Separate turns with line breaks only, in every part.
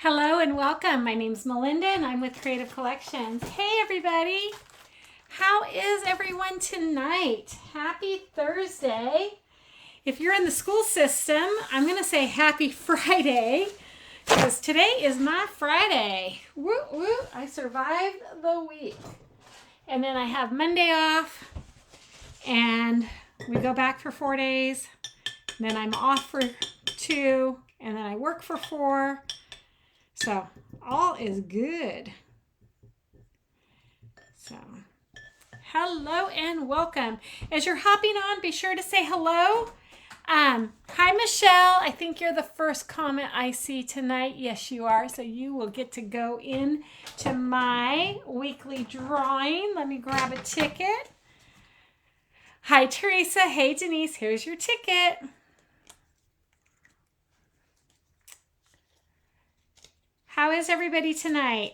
Hello and welcome. My name's Melinda and I'm with Creative Collections. Hey everybody! How is everyone tonight? Happy Thursday. If you're in the school system, I'm going to say happy Friday because today is my Friday. Woo woo! I survived the week. And then I have Monday off and we go back for 4 days. And then I'm off for 2 and then I work for 4. So all is good. So hello and welcome. As you're hopping on, be sure to say hello. Hi Michelle. I think you're the first comment I see tonight. Yes, you are. So you will get to go in to my weekly drawing. Let me grab a ticket. Hi Teresa. Hey Denise. Here's your ticket. How is everybody tonight?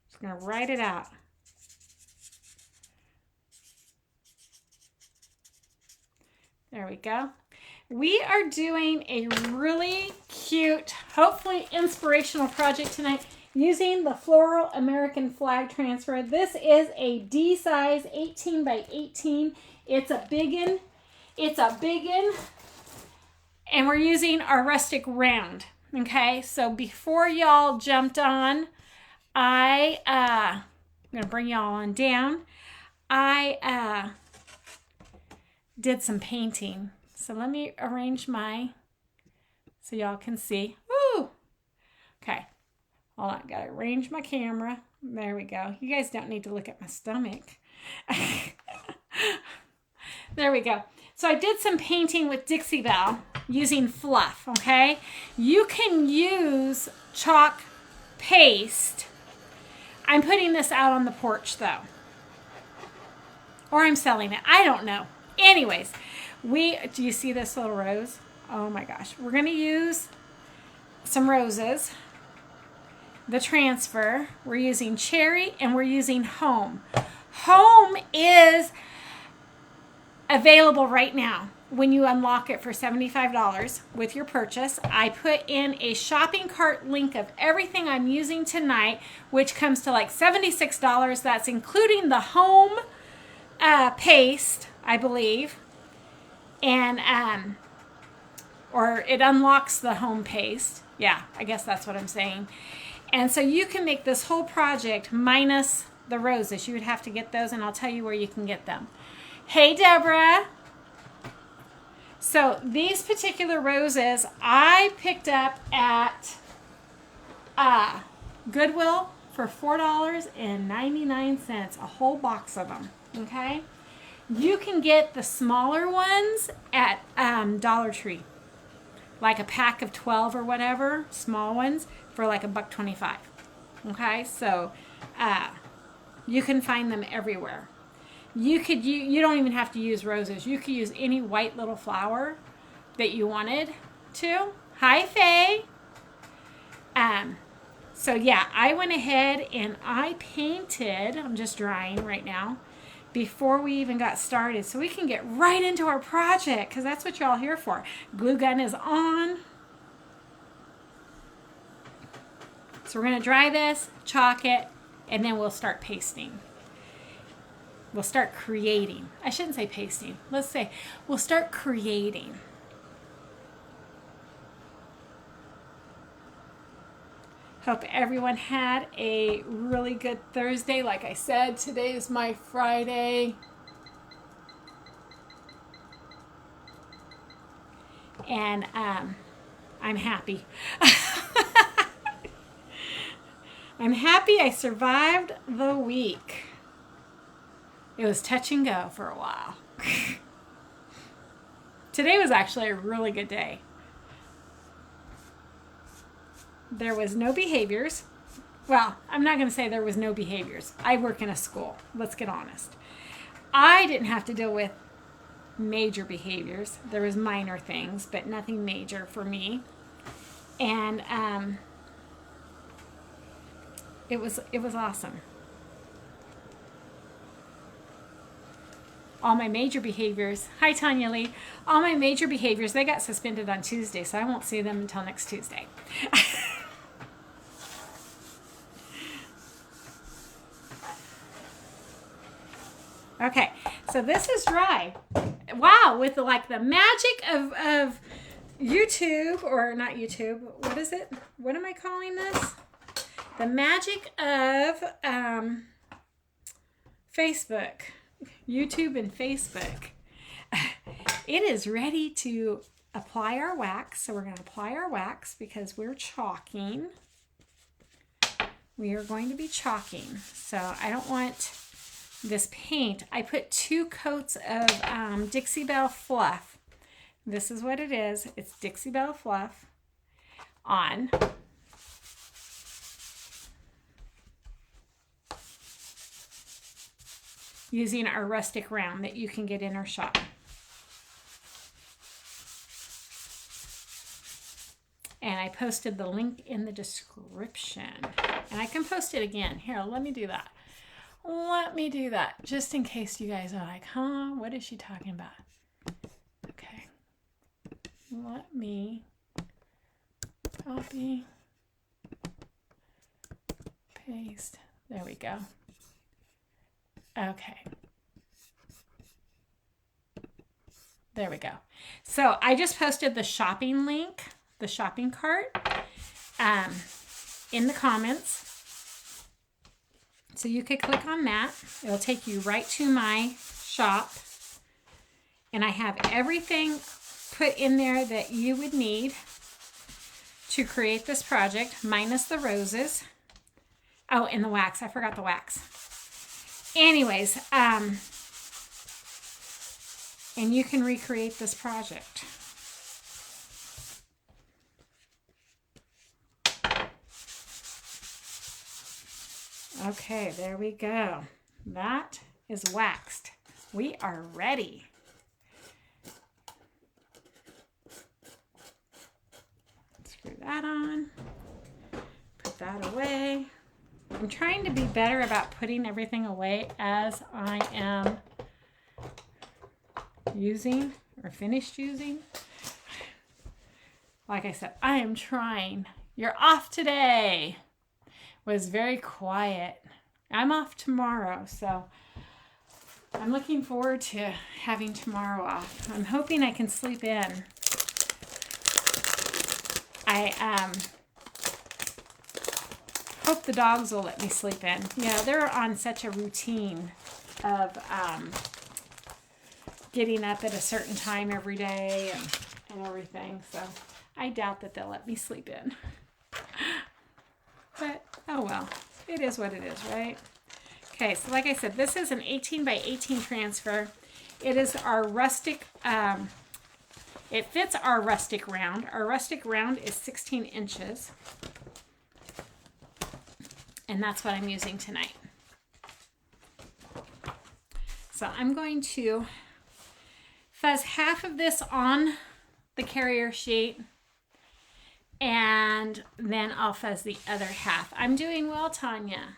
Just going to write it out. There we go. We are doing a really cute, hopefully inspirational project tonight using the Floral American Flag transfer. This is a D size 18 by 18. It's a biggin. And we're using our Rustic Round. Okay, so before y'all jumped on, I'm going to bring y'all on down. I did some painting. So let me arrange so y'all can see. Woo! Okay, hold on. Got to arrange my camera. There we go. You guys don't need to look at my stomach. There we go. So I did some painting with Dixie Belle using fluff, okay? You can use chalk paste. I'm putting this out on the porch though. Or I'm selling it. I don't know. Anyways, do you see this little rose? Oh my gosh. We're going to use some roses. The transfer. We're using Cherry and we're using Home. Home is available right now when you unlock it for $75 with your purchase. I put in a shopping cart link of everything I'm using tonight, which comes to like $76. That's including the Home paste, I believe. And or it unlocks the Home paste. Yeah, I guess that's what I'm saying. And so you can make this whole project minus the roses. You would have to get those and I'll tell you where you can get them. Hey, Deborah. So these particular roses I picked up at Goodwill for $4.99, a whole box of them, okay? You can get the smaller ones at Dollar Tree, like a pack of 12 or whatever, small ones, for like $1.25, okay? So you can find them everywhere. You don't even have to use roses. You could use any white little flower that you wanted to. Hi, Faye. So yeah, I went ahead and I painted. I'm just drying right now before we even got started, so we can get right into our project because that's what you're all here for. Glue gun is on. So we're gonna dry this, chalk it, and then we'll start pasting. We'll start creating. I shouldn't say pasting. Let's say we'll start creating. Hope everyone had a really good Thursday. Like I said, today is my Friday. And I'm happy. I'm happy I survived the week. It was touch and go for a while. Today was actually a really good day. There was no behaviors. Well, I'm not going to say there was no behaviors. I work in a school. Let's get honest. I didn't have to deal with major behaviors. There was minor things, but nothing major for me. And it was awesome. All my major behaviors, hi Tanya Lee, all my major behaviors, they got suspended on Tuesday, so I won't see them until next Tuesday. Okay, so this is dry. Wow, with like the magic of YouTube, or not YouTube, what is it? What am I calling this? The magic of Facebook, YouTube and Facebook. It is ready to apply our wax. So we're going to apply our wax because we're chalking. We are going to be chalking. So I don't want this paint. I put 2 coats of Dixie Belle Fluff. This is what it is. It's Dixie Belle Fluff on. Using our Rustic Round that you can get in our shop. And I posted the link in the description. And I can post it again. Here, let me do that. Let me do that, just in case you guys are like, huh, what is she talking about? Okay. Let me copy, paste. There we go. Okay. There we go. So I just posted the shopping link, the shopping cart, in the comments. So you could click on that. It'll take you right to my shop. And I have everything put in there that you would need to create this project, minus the roses. Oh, and the wax. I forgot the wax. Anyways, and you can recreate this project. Okay, there we go. That is waxed. We are ready. Screw that on. Put that away. I'm trying to be better about putting everything away as I am using or finished using. Like I said, I am trying. You're off today. Was very quiet. I'm off tomorrow, so I'm looking forward to having tomorrow off. I'm hoping I can sleep in. I hope the dogs will let me sleep in. You know, they're on such a routine of getting up at a certain time every day and everything, so I doubt that they'll let me sleep in. But, oh well, it is what it is, right? Okay, so like I said, this is an 18 by 18 transfer. It is our rustic, it fits our rustic round. Our rustic round is 16 inches. And that's what I'm using tonight. So I'm going to fuzz half of this on the carrier sheet. And then I'll fuzz the other half. I'm doing well, Tanya.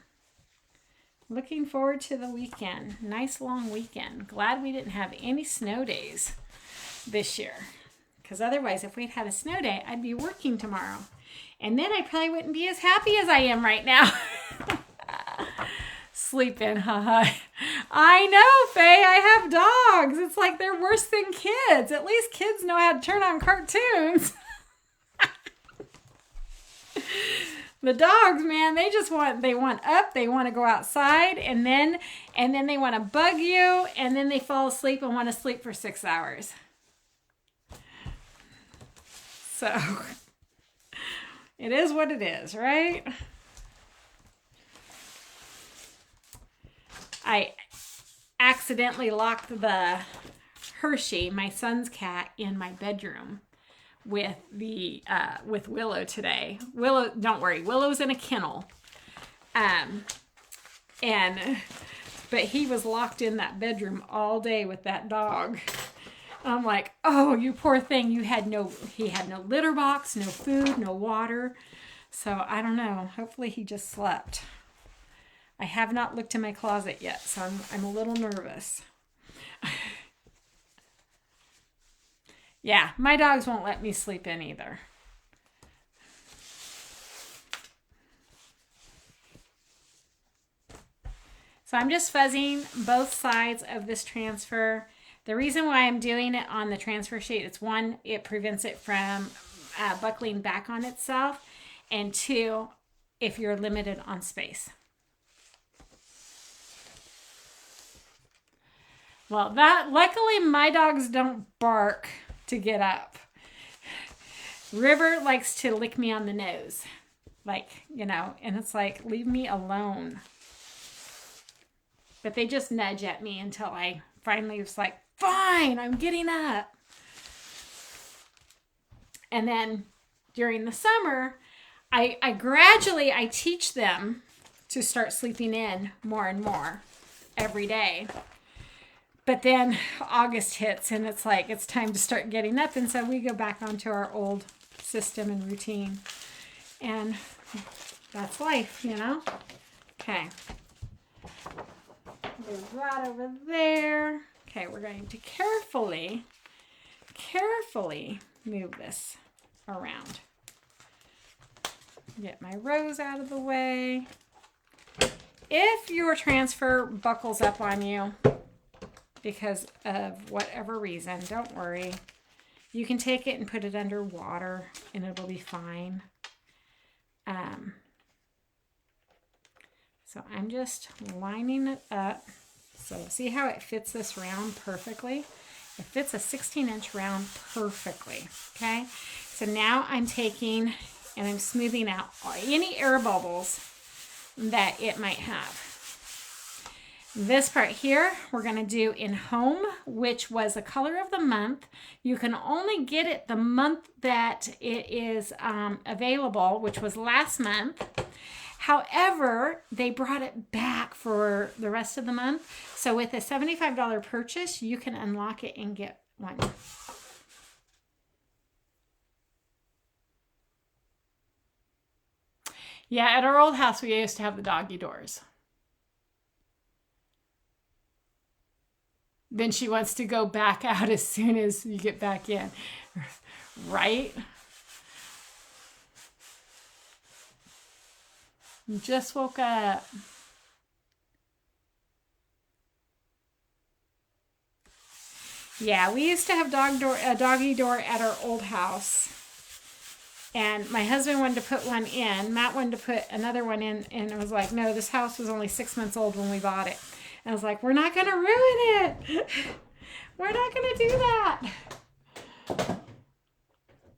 Looking forward to the weekend. Nice long weekend. Glad we didn't have any snow days this year. Because otherwise, if we'd had a snow day, I'd be working tomorrow. And then I probably wouldn't be as happy as I am right now. Sleeping, haha. I know, Faye, I have dogs. It's like they're worse than kids. At least kids know how to turn on cartoons. The dogs, man, they want up, they want to go outside, and then they want to bug you, and then they fall asleep and want to sleep for 6 hours. So, it is what it is, right? I accidentally locked the Hershey, my son's cat, in my bedroom with with Willow today. Willow, don't worry, Willow's in a kennel. But he was locked in that bedroom all day with that dog. I'm like, oh, you poor thing. He had no litter box, no food, no water. So I don't know. Hopefully he just slept. I have not looked in my closet yet, so I'm a little nervous. Yeah, my dogs won't let me sleep in either. So I'm just fuzzing both sides of this transfer. The reason why I'm doing it on the transfer sheet, it's one, it prevents it from buckling back on itself, and two, if you're limited on space. Well, luckily my dogs don't bark to get up. River likes to lick me on the nose, like, you know, and it's like, leave me alone. But they just nudge at me until I finally was like, fine, I'm getting up. And then during the summer, I gradually teach them to start sleeping in more and more every day. But then August hits and it's like, it's time to start getting up. And so we go back onto our old system and routine. And that's life, you know? Okay. Move that over there. Okay, we're going to carefully move this around. Get my rows out of the way. If your transfer buckles up on you because of whatever reason, don't worry. You can take it and put it under water and it'll be fine. So I'm just lining it up. So see how it fits this round perfectly? It fits a 16-inch round perfectly, okay? So now I'm taking and I'm smoothing out any air bubbles that it might have. This part here, we're going to do in Home, which was the color of the month. You can only get it the month that it is available, which was last month. However, they brought it back for the rest of the month. So with a $75 purchase, you can unlock it and get one. Yeah, at our old house, we used to have the doggy doors. Then she wants to go back out as soon as you get back in, right? You just woke up. Yeah, we used to have a doggy door at our old house. And my husband wanted to put one in. Matt wanted to put another one in. And it was like, no, this house was only 6 months old when we bought it. And I was like, we're not going to ruin it. We're not going to do that.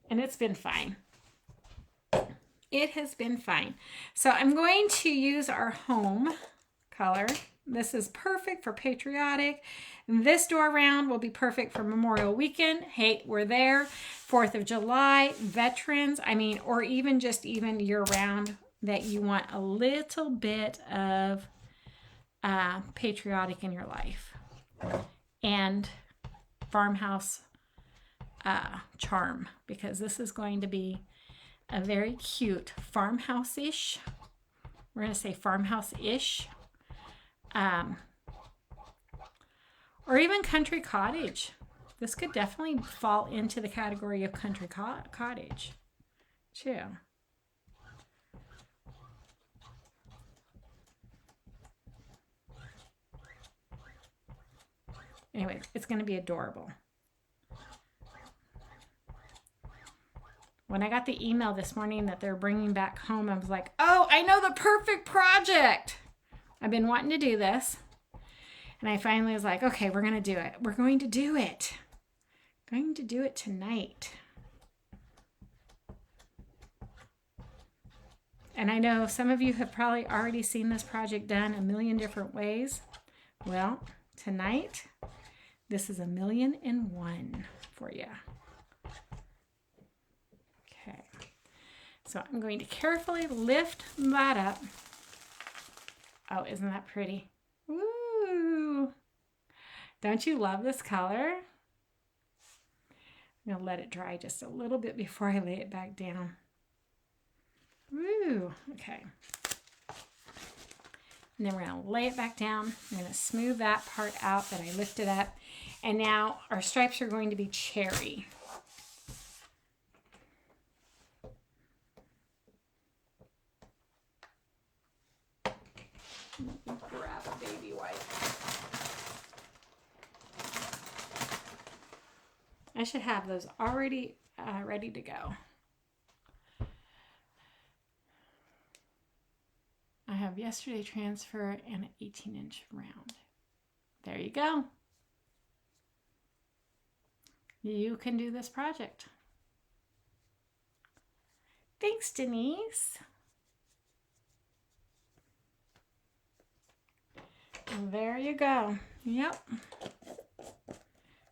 And it's been fine. It has been fine. So I'm going to use our Home color. This is perfect for Patriotic. This door round will be perfect for Memorial Weekend. Hey, we're there. 4th of July, Veterans, or even just even year round that you want a little bit of Patriotic in your life. And Farmhouse charm, because this is going to be a very cute farmhouse-ish. We're going to say farmhouse-ish. Or even country cottage. This could definitely fall into the category of country cottage too. Anyway, it's going to be adorable. When I got the email this morning that they're bringing back Home, I was like, oh, I know the perfect project. I've been wanting to do this. And I finally was like, okay, we're going to do it. We're going to do it. Going to do it tonight. And I know some of you have probably already seen this project done a million different ways. Well, tonight, this is 1,000,001 for you. Okay. So I'm going to carefully lift that up. Oh, isn't that pretty? Woo! Don't you love this color? I'm going to let it dry just a little bit before I lay it back down. Woo! Okay. And then we're going to lay it back down. I'm going to smooth that part out that I lifted up. And now our stripes are going to be cherry. Grab a baby white. I should have those already ready to go. I have yesterday transfer and an 18-inch round. There you go. You can do this project. Thanks, Denise. There you go. Yep.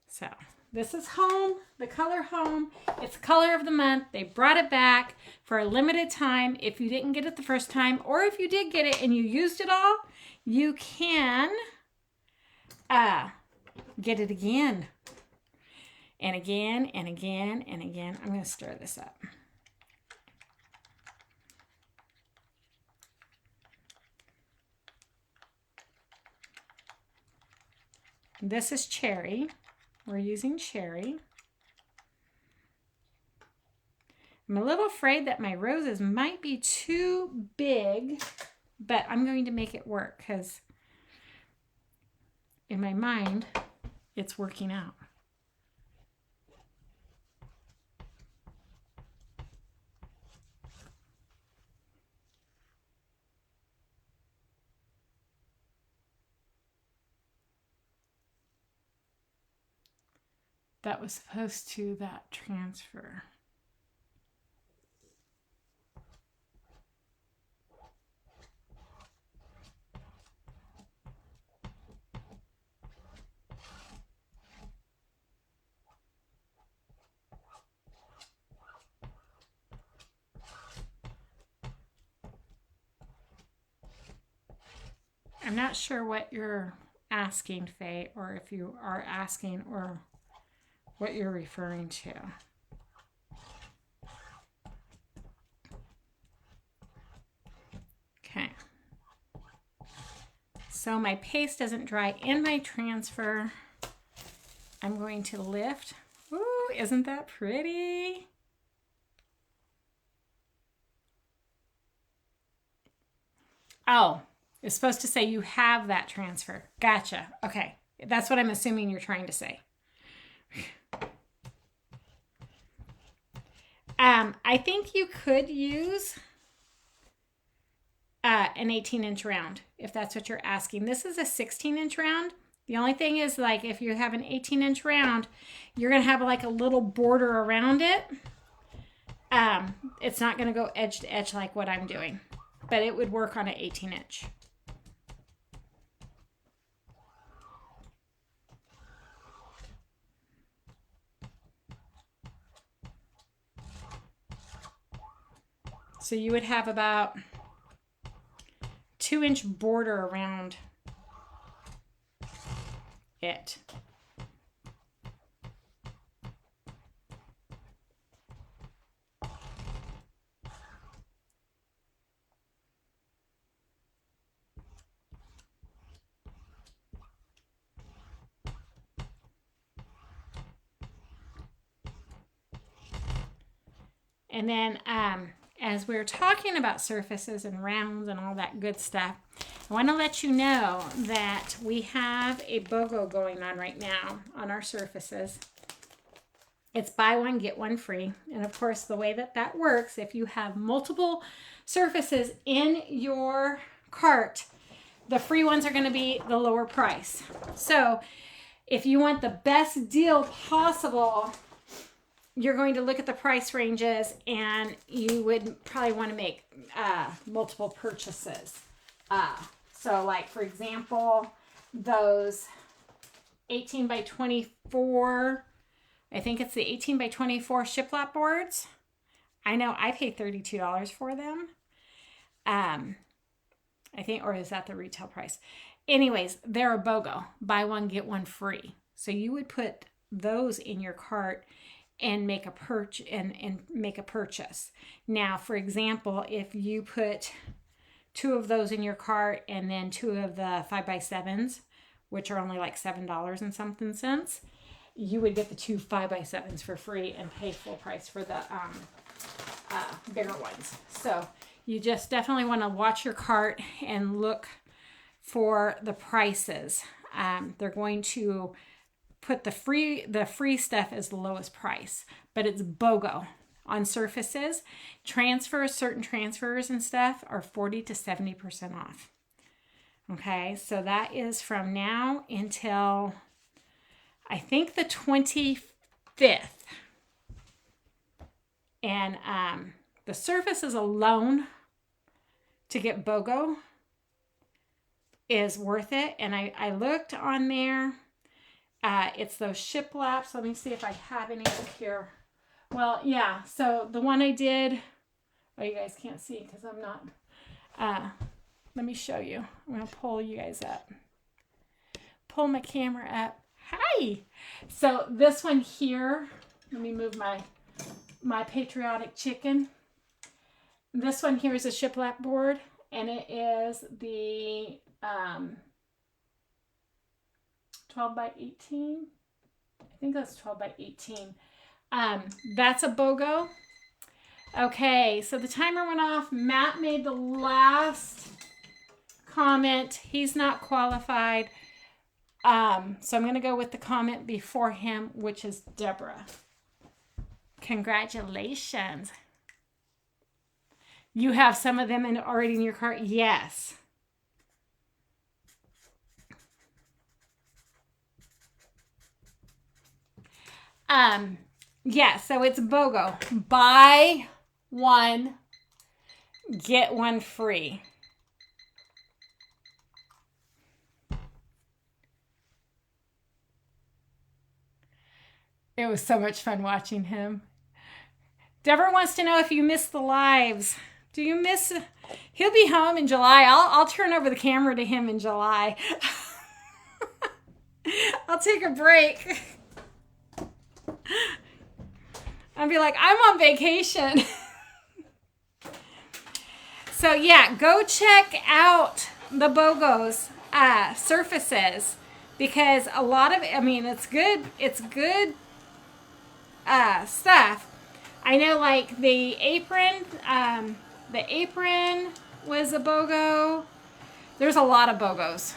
So this is home, the color home. It's color of the month. They brought it back for a limited time. If you didn't get it the first time, or if you did get it and you used it all, you can get it again. And again, and again, and again. I'm going to stir this up. This is cherry. We're using cherry. I'm a little afraid that my roses might be too big, but I'm going to make it work because in my mind, it's working out. That was supposed to that transfer. I'm not sure what you're asking, Faye, or if you are asking or what you're referring to. Okay. So my paste doesn't dry in my transfer. I'm going to lift. Ooh, isn't that pretty? Oh, it's supposed to say you have that transfer. Gotcha. Okay. That's what I'm assuming you're trying to say. I think you could use an 18-inch round if that's what you're asking. This is a 16-inch round. The only thing is, like, if you have an 18-inch round, you're going to have like a little border around it. It's not going to go edge to edge like what I'm doing, but it would work on an 18-inch. So you would have about 2-inch border around it. And then as we're talking about surfaces and rounds and all that good stuff, I want to let you know that we have a BOGO going on right now on our surfaces. It's buy one, get one free. And of course, the way that that works, if you have multiple surfaces in your cart, the free ones are going to be the lower price. So if you want the best deal possible, you're going to look at the price ranges, and you would probably want to make multiple purchases. So like, for example, those 18 by 24, I think it's the 18 by 24 shiplap boards. I know I paid $32 for them. I think, or is that the retail price? Anyways, they're a BOGO. Buy one, get one free. So you would put those in your cart and make a purchase. Now, for example, if you put 2 of those in your cart and then 2 of the 5x7s, which are only like $7 and something cents, you would get the 2 5x7s for free and pay full price for the bigger ones. So you just definitely want to watch your cart and look for the prices. They're going to put the free stuff as the lowest price, but it's BOGO on surfaces. Certain transfers and stuff are 40 to 70% off. Okay, so that is from now until I think the 25th. And the surfaces alone to get BOGO is worth it. And I looked on there. It's those shiplaps. Let me see if I have any here. Well, yeah. So the one I did, oh, you guys can't see because I'm not. Let me show you. I'm going to pull you guys up. Pull my camera up. Hi. So this one here, let me move my Patriotic chicken. This one here is a shiplap board, and it is the 12 by 18. I think that's 12 by 18. That's a BOGO. Okay, so the timer went off. Matt made the last comment. He's not qualified. So I'm going to go with the comment before him, which is Deborah. Congratulations. You have some of them already in your cart? Yes. Yeah, so it's BOGO. Buy one, get one free. It was so much fun watching him. Deborah wants to know if you miss the lives. Do you miss? He'll be home in July. I'll turn over the camera to him in July. I'll take a break. I'll be like, I'm on vacation. So yeah, go check out the BOGO's surfaces, because a lot of it, I mean, it's good stuff. I know, like the apron was a BOGO. There's a lot of BOGOs.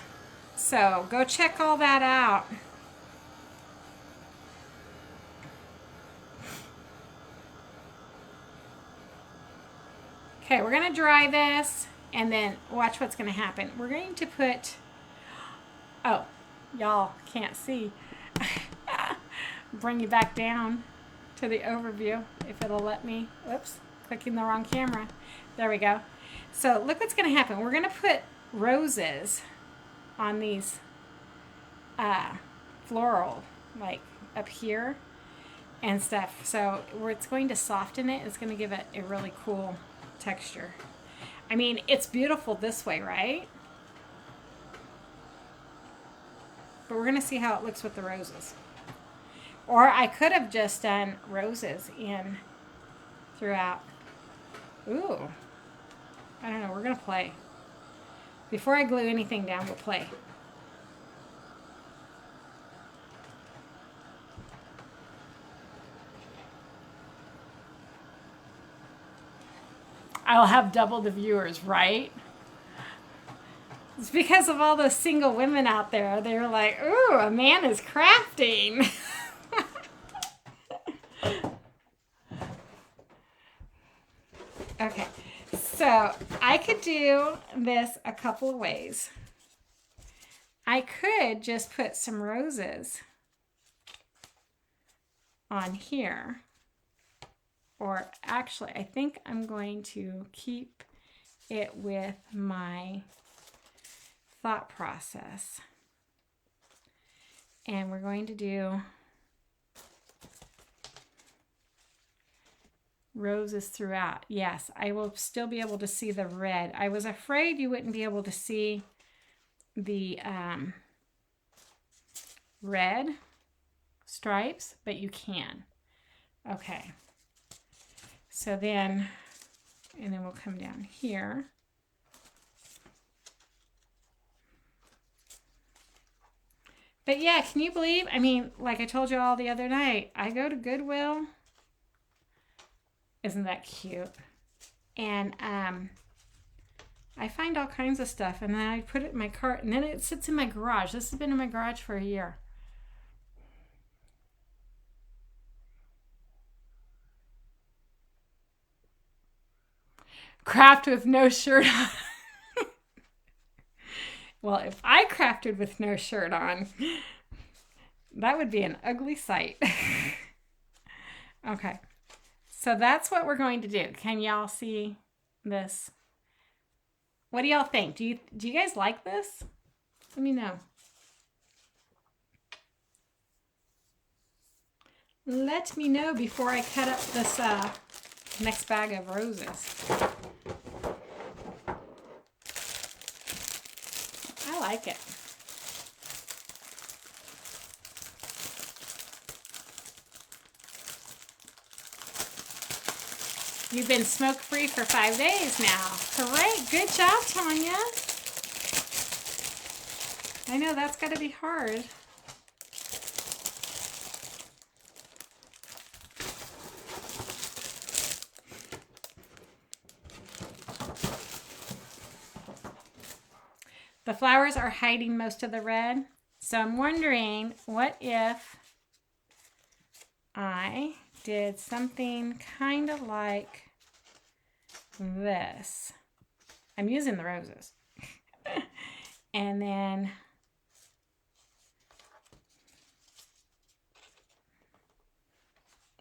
So go check all that out. Okay, we're going to dry this, and then watch what's going to happen. We're going to put, oh, y'all can't see. Bring you back down to the overview, if it'll let me. Whoops, clicking the wrong camera. There we go. So look what's going to happen. We're going to put roses on these floral, like up here and stuff. So where it's going to soften it, it's going to give it a really cool texture. I mean, it's beautiful this way, right? But we're going to see how it looks with the roses. Or I could have just done roses in throughout. Ooh. I don't know. We're going to play. Before I glue anything down, we'll play. I'll have double the viewers, right? It's because of all those single women out there. They're like, ooh, a man is crafting. Okay, so I could do this a couple of ways. I could just put some roses on here. Or actually, I think I'm going to keep it with my thought process. And we're going to do roses throughout. Yes, I will still be able to see the red. I was afraid you wouldn't be able to see the red stripes, but you can. Okay. So then, and then we'll come down here. But yeah, can you believe, I mean, like I told you all the other night, I go to Goodwill. Isn't that cute? And I find all kinds of stuff, and then I put it in my cart, and then it sits in my garage. This has been in my garage for a year. Craft with no shirt on. Well, if I crafted with no shirt on, that would be an ugly sight. Okay, so that's what we're going to do. Can y'all see this? What do y'all think? Do you guys like this? Let me know. Let me know before I cut up this next bag of roses. I like it. You've been smoke-free for 5 days now. Hooray! Good job, Tanya. I know that's got to be hard. The flowers are hiding most of the red. So I'm wondering, what if I did something kind of like this. I'm using the roses. And then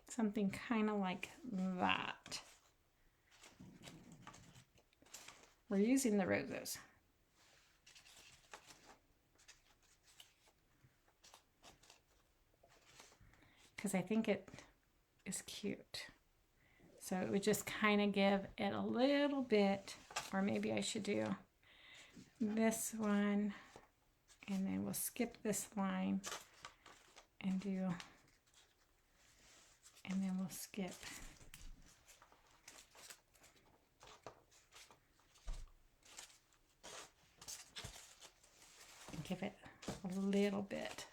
something kind of like that. We're using the roses. Because I think it is cute. So it would just kind of give it a little bit, or maybe I should do this one, and then we'll skip this line and do, and then we'll skip. Give it a little bit.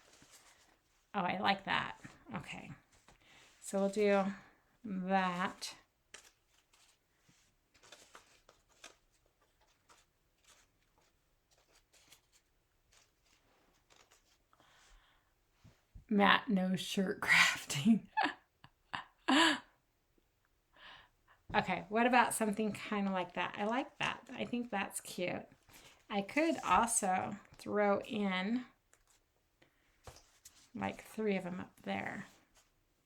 Oh, I like that. Okay. So we'll do that. Matt knows shirt crafting. Okay, what about something kind of like that? I like that. I think that's cute. I could also throw in like 3 of them up there.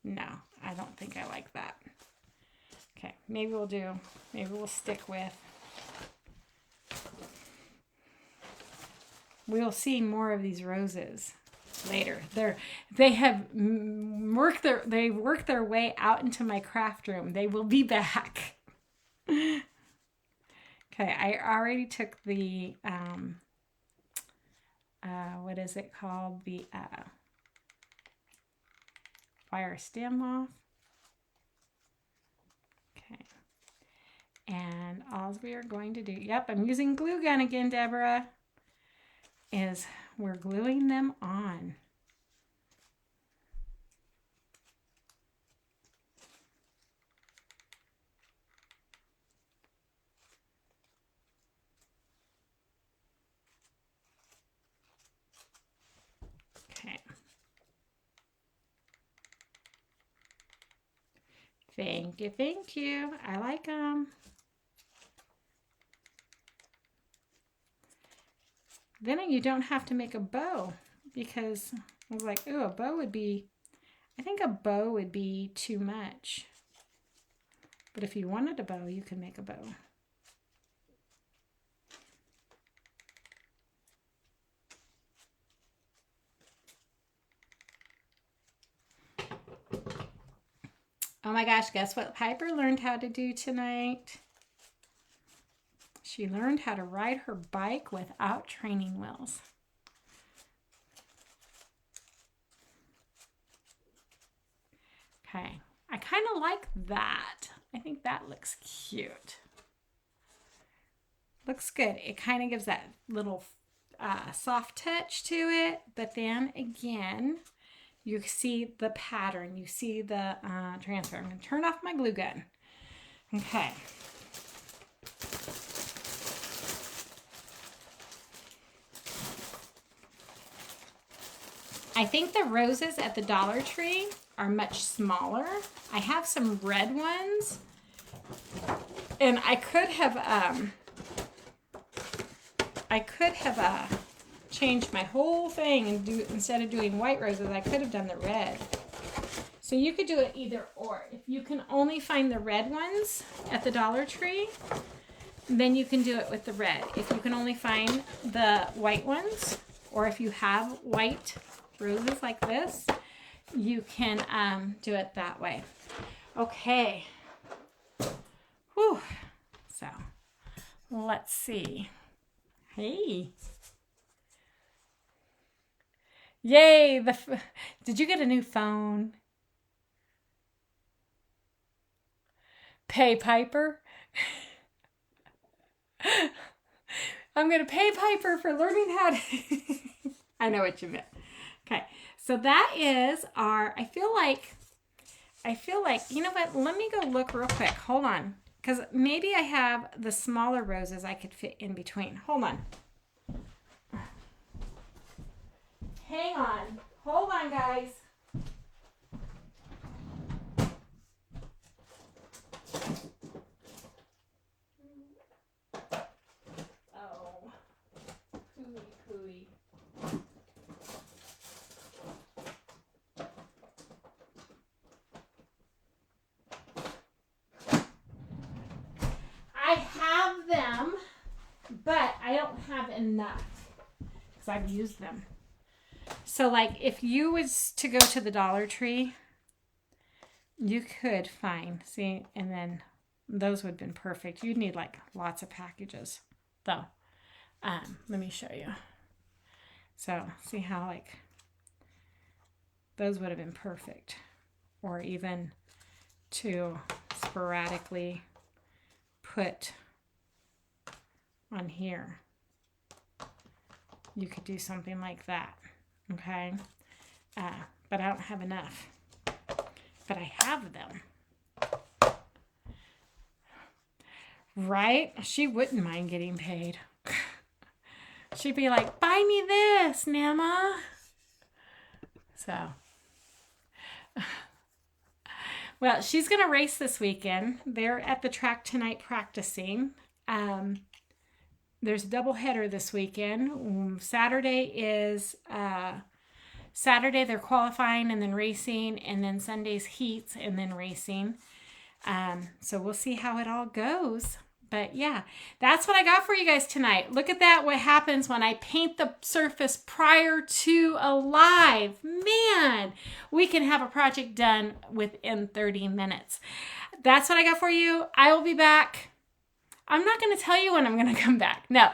No, I don't think I like that. Okay, maybe we'll stick with, we'll see more of these roses later. They've worked their way out into my craft room. They will be back. Okay, I already took the what is it called? The wire stem off. Okay. And all we are going to do, yep, I'm using glue gun again, Deborah, is we're gluing them on. Okay. Thank you, thank you. I like them. Then you don't have to make a bow, because I was like, oh, a bow would be, I think a bow would be too much. But if you wanted a bow, you can make a bow. Oh my gosh, guess what Piper learned how to do tonight? She learned how to ride her bike without training wheels. Okay, I kind of like that. I think that looks cute. Looks good. It kind of gives that little soft touch to it, but then again, you see the pattern. You see the transfer. I'm going to turn off my glue gun. Okay. I think the roses at the Dollar Tree are much smaller. I have some red ones, and I could have changed my whole thing and instead of doing white roses, I could have done the red. So you could do it either or. If you can only find the red ones at the Dollar Tree, then you can do it with the red. If you can only find the white ones, or if you have white roses like this, you can do it that way. Okay. Whew. So let's see. Hey. Yay. Did you get a new phone? Pay Piper. I'm going to pay Piper for learning how to... I know what you meant. Okay. So that is our... I feel like, you know what? Let me go look real quick. Hold on. Because maybe I have the smaller roses I could fit in between. Hold on. Hang on. Hold on, guys. Oh. Hooey. I have them, but I don't have enough because I've used them. So like if you was to go to the Dollar Tree, you could find, see, and then those would have been perfect. You'd need like lots of packages though. Let me show you. So see how like those would have been perfect, or even to sporadically put on here. You could do something like that. Okay. But I don't have enough. But I have them. Right? She wouldn't mind getting paid. She'd be like, buy me this, Nama. So. Well, she's going to race this weekend. They're at the track tonight practicing. There's a doubleheader this weekend. Saturday they're qualifying and then racing, and then Sunday's heats and then racing. So we'll see how it all goes. But yeah, that's what I got for you guys tonight. Look at that, what happens when I paint the surface prior to a live. Man, we can have a project done within 30 minutes. That's what I got for you. I will be back. I'm not going to tell you when I'm going to come back. No.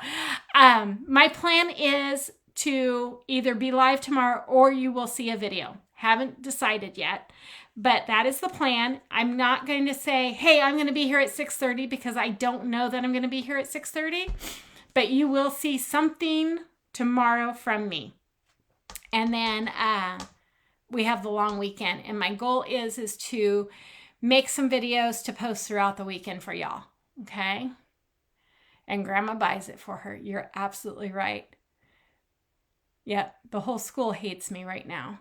My plan is to either be live tomorrow or you will see a video. Haven't decided yet, but that is the plan. I'm not going to say, hey, I'm going to be here at 6:30 because I don't know that I'm going to be here at 6:30, but you will see something tomorrow from me. And then we have the long weekend, and my goal is to make some videos to post throughout the weekend for y'all. Okay? And Grandma buys it for her. You're absolutely right. Yeah, the whole school hates me right now.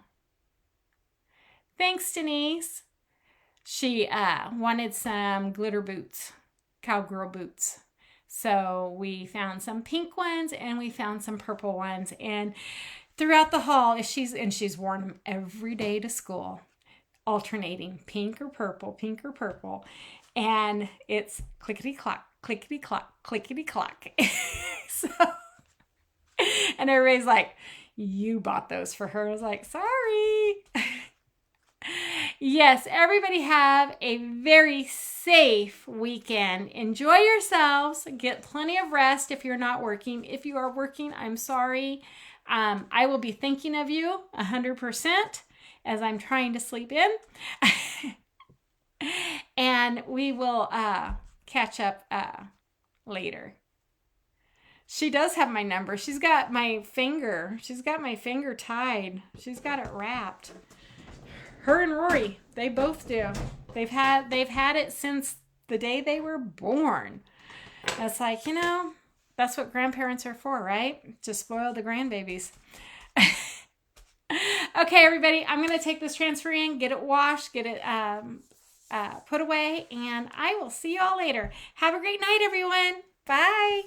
Thanks, Denise. She wanted some glitter boots, cowgirl boots. So we found some pink ones and we found some purple ones. And throughout the haul, she's worn them every day to school, alternating pink or purple. And it's clickety-clock, clickety-clock, clickety-clock. So, and everybody's like, you bought those for her. I was like, sorry. Yes, everybody have a very safe weekend. Enjoy yourselves. Get plenty of rest if you're not working. If you are working, I'm sorry. I will be thinking of you 100% as I'm trying to sleep in. And we will catch up later. She does have my number. She's got my finger. She's got my finger tied. She's got it wrapped. Her and Rory, they both do. They've had it since the day they were born. It's like, that's what grandparents are for, right? To spoil the grandbabies. Okay, everybody, I'm going to take this transfer in, get it washed, get it put away, and I will see you all later. Have a great night, everyone. Bye.